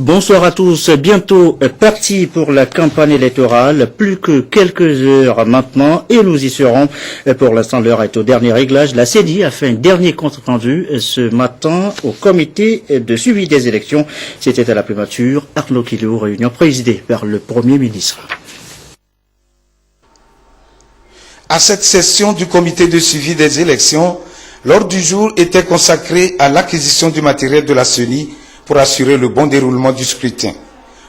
Bonsoir à tous. Bientôt parti pour la campagne électorale. Plus que quelques heures maintenant et nous y serons. Pour l'instant, l'heure est au dernier réglage. La CENI a fait un dernier compte rendu ce matin au comité de suivi des élections. C'était à la primature Arnaud Quilou, réunion présidée par le Premier ministre. À cette session du comité de suivi des élections, l'ordre du jour était consacré à l'acquisition du matériel de la CENI pour assurer le bon déroulement du scrutin.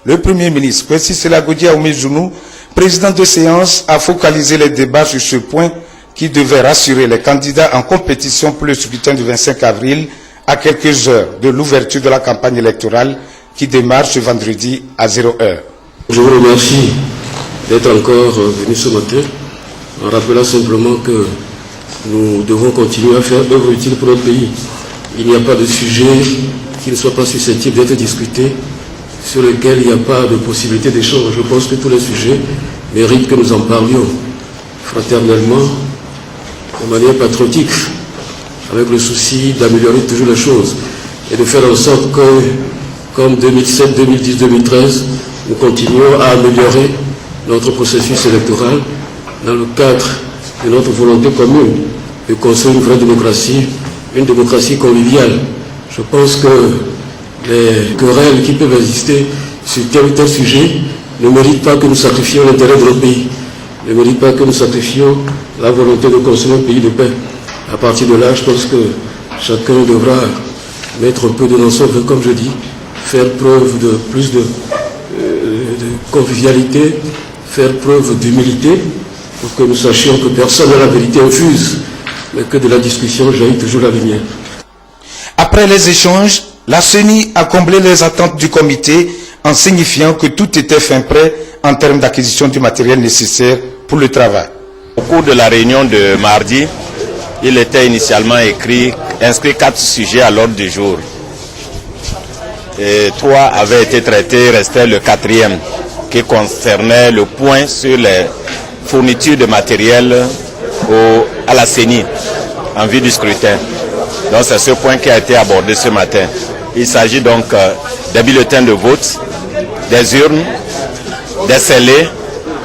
Le Premier ministre, Kwesi Selagodi Aoumejounou, président de séance, a focalisé les débats sur ce point qui devait rassurer les candidats en compétition pour le scrutin du 25 avril à quelques heures de l'ouverture de la campagne électorale qui démarre ce vendredi à 0 heure. Je vous remercie d'être encore venu ce matin en rappelant simplement que nous devons continuer à faire œuvre utile pour notre pays. Il n'y a pas de sujet qui ne soit pas susceptible d'être discuté, sur lequel il n'y a pas de possibilité d'échange. Je pense que tous les sujets méritent que nous en parlions fraternellement, de manière patriotique, avec le souci d'améliorer toujours les choses et de faire en sorte que, comme 2007, 2010, 2013, nous continuons à améliorer notre processus électoral dans le cadre de notre volonté commune de construire une vraie démocratie, une démocratie conviviale. Je pense que les querelles qui peuvent exister sur tel ou tel sujet ne méritent pas que nous sacrifions l'intérêt de notre pays, ne méritent pas que nous sacrifions la volonté de construire un pays de paix. À partir de là, je pense que chacun devra mettre un peu de dans son vin, comme je dis, faire preuve de plus de convivialité, faire preuve d'humilité, pour que nous sachions que personne n'a la vérité infuse, mais que de la discussion jaillit toujours la lumière. Après les échanges, la CENI a comblé les attentes du comité en signifiant que tout était fin prêt en termes d'acquisition du matériel nécessaire pour le travail. Au cours de la réunion de mardi, il était initialement inscrit 4 sujets à l'ordre du jour. Et 3 avaient été traités, restait le 4e qui concernait le point sur les fournitures de matériel à la CENI en vue du scrutin. Donc c'est ce point qui a été abordé ce matin. Il s'agit donc des bulletins de vote, des urnes, des scellés,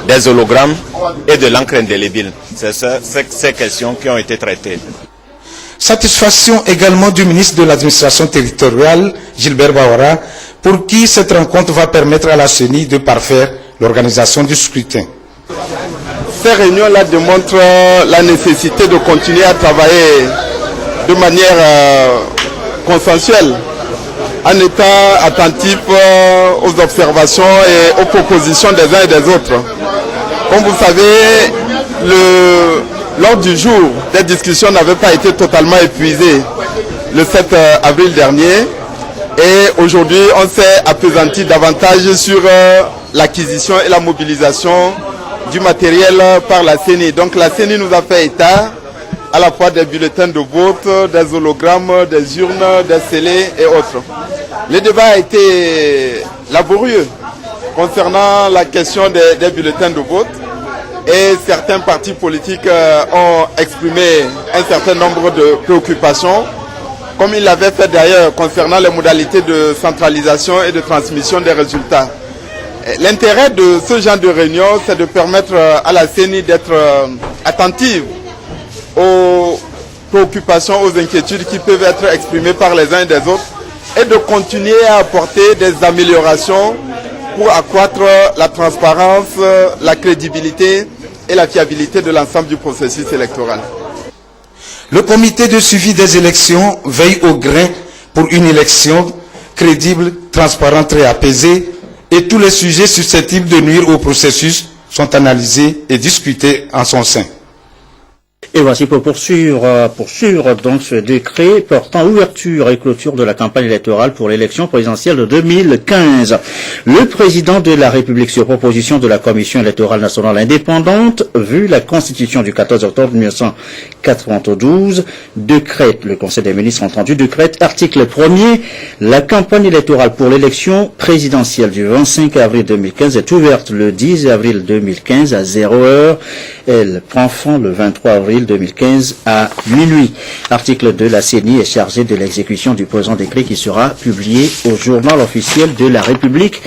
des hologrammes et de l'encre indélébile. C'est ces questions qui ont été traitées. Satisfaction également du ministre de l'administration territoriale, Gilbert Bawara, pour qui cette rencontre va permettre à la CENI de parfaire l'organisation du scrutin. Ces réunions-là démontrent la nécessité de continuer à travailler de manière consensuelle, en étant attentif aux observations et aux propositions des uns et des autres. Comme vous savez, l'ordre du jour des discussions n'avait pas été totalement épuisé le 7 avril dernier. Et aujourd'hui, on s'est appesanti davantage sur l'acquisition et la mobilisation du matériel par la CENI. Donc la CENI nous a fait état à la fois des bulletins de vote, des hologrammes, des urnes, des scellés et autres. Le débat a été laborieux concernant la question des bulletins de vote et certains partis politiques ont exprimé un certain nombre de préoccupations, comme ils l'avaient fait d'ailleurs concernant les modalités de centralisation et de transmission des résultats. L'intérêt de ce genre de réunion, c'est de permettre à la CENI d'être attentive aux préoccupations, aux inquiétudes qui peuvent être exprimées par les uns et des autres et de continuer à apporter des améliorations pour accroître la transparence, la crédibilité et la fiabilité de l'ensemble du processus électoral. Le comité de suivi des élections veille au grain pour une élection crédible, transparente et apaisée, et tous les sujets susceptibles de nuire au processus sont analysés et discutés en son sein. Et voici pour poursuivre donc ce décret portant ouverture et clôture de la campagne électorale pour l'élection présidentielle de 2015. Le président de la République, sur proposition de la Commission électorale nationale indépendante, vu la Constitution du 14 octobre 1992, décrète, le Conseil des ministres entendu, décrète, article 1er, la campagne électorale pour l'élection présidentielle du 25 avril 2015 est ouverte le 10 avril 2015 à 0 heure. Elle prend fin le 23 avril avril 2015 à minuit. Article 2, la CENI est chargée de l'exécution du présent décret qui sera publié au journal officiel de la République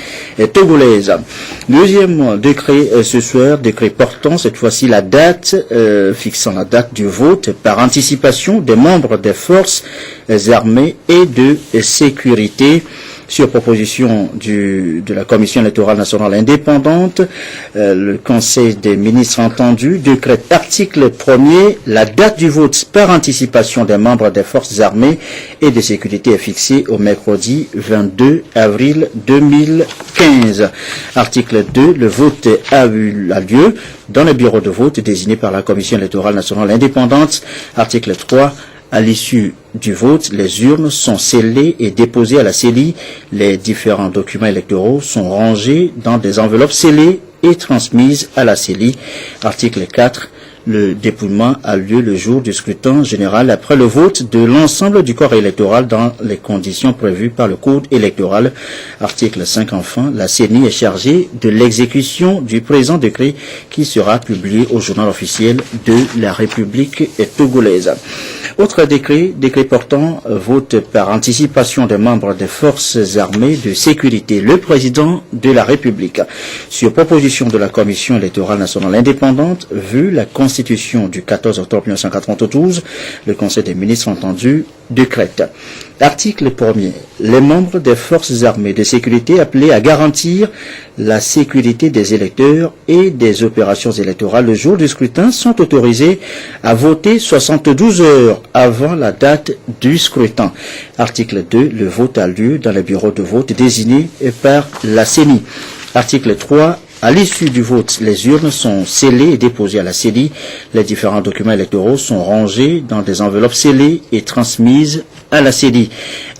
togolaise. Deuxième décret ce soir, décret portant cette fois-ci la date, fixant la date du vote par anticipation des membres des forces armées et de sécurité. Sur proposition de la Commission électorale nationale indépendante, le Conseil des ministres entendu décrète article 1er, la date du vote par anticipation des membres des forces armées et de sécurité est fixée au mercredi 22 avril 2015. Article 2, le vote a lieu dans le bureau de vote désigné par la Commission électorale nationale indépendante. Article 3, à l'issue du vote, les urnes sont scellées et déposées à la CENI. Les différents documents électoraux sont rangés dans des enveloppes scellées et transmises à la CENI. Article 4. Le dépouillement a lieu le jour du scrutin général après le vote de l'ensemble du corps électoral dans les conditions prévues par le Code électoral. Article 5 enfin, la CENI est chargée de l'exécution du présent décret qui sera publié au journal officiel de la République togolaise. Autre décret portant vote par anticipation des membres des forces armées de sécurité. Le président de la République, sur proposition de la Commission électorale nationale indépendante, vu la Constitution du 14 octobre 1992, le Conseil des ministres entendu décrète. Article 1er. Les membres des forces armées de sécurité appelés à garantir la sécurité des électeurs et des opérations électorales le jour du scrutin sont autorisés à voter 72 heures avant la date du scrutin. Article 2. Le vote a lieu dans les bureaux de vote désignés par la CENI. Article 3. À l'issue du vote, les urnes sont scellées et déposées à la CENI. Les différents documents électoraux sont rangés dans des enveloppes scellées et transmises à la CENI.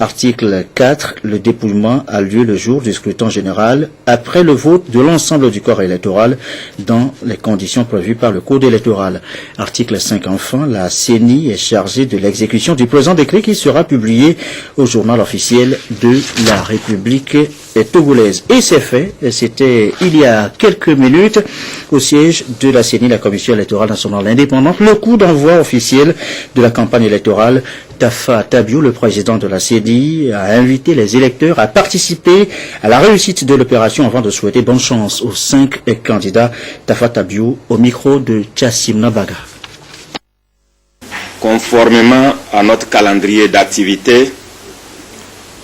Article 4. Le dépouillement a lieu le jour du scrutin général après le vote de l'ensemble du corps électoral dans les conditions prévues par le Code électoral. Article 5 enfin, la CENI est chargée de l'exécution du présent décret qui sera publié au journal officiel de la République togolaise. Et c'est fait, c'était il y a quelques minutes au siège de la CENI, la Commission électorale nationale indépendante, le coup d'envoi officiel de la campagne électorale. Tafa Tabiou, le président de la CENI, a invité les électeurs à participer à la réussite de l'opération avant de souhaiter bonne chance aux 5 candidats. Tafa Tabiou au micro de Chassim Nabaga. Conformément à notre calendrier d'activité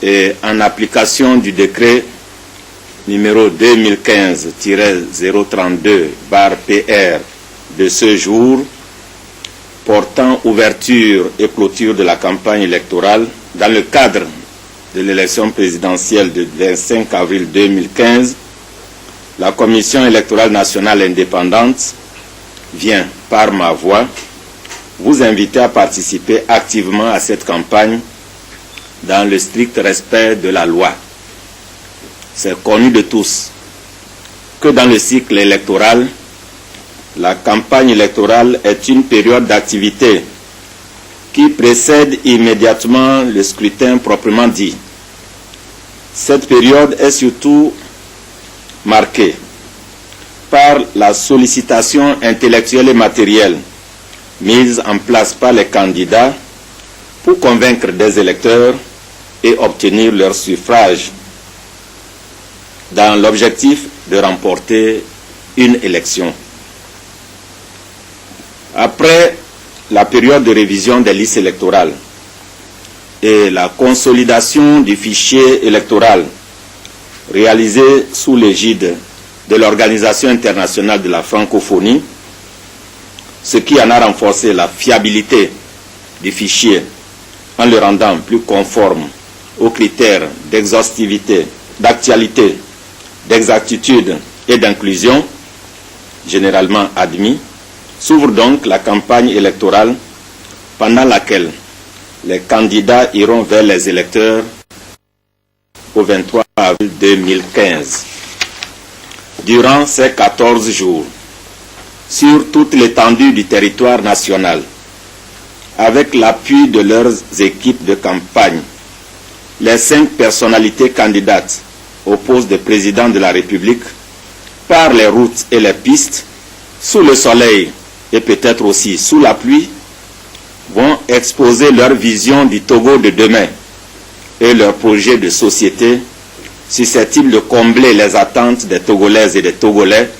et en application du décret numéro 2015-032/PR de ce jour portant ouverture et clôture de la campagne électorale dans le cadre de l'élection présidentielle du 25 avril 2015, la Commission électorale nationale indépendante vient, par ma voix, vous inviter à participer activement à cette campagne dans le strict respect de la loi. C'est connu de tous que dans le cycle électoral, la campagne électorale est une période d'activité qui précède immédiatement le scrutin proprement dit. Cette période est surtout marquée par la sollicitation intellectuelle et matérielle mise en place par les candidats pour convaincre des électeurs et obtenir leur suffrage dans l'objectif de remporter une élection. Après la période de révision des listes électorales et la consolidation du fichier électoral réalisée sous l'égide de l'Organisation internationale de la francophonie, ce qui en a renforcé la fiabilité du fichier en le rendant plus conforme aux critères d'exhaustivité, d'actualité, d'exactitude et d'inclusion généralement admis, s'ouvre donc la campagne électorale pendant laquelle les candidats iront vers les électeurs au 23 avril 2015. Durant ces 14 jours, sur toute l'étendue du territoire national, avec l'appui de leurs équipes de campagne, les 5 personnalités candidates au poste de président de la République, par les routes et les pistes, sous le soleil et peut-être aussi sous la pluie, vont exposer leur vision du Togo de demain et leur projet de société susceptible de combler les attentes des Togolaises et des Togolais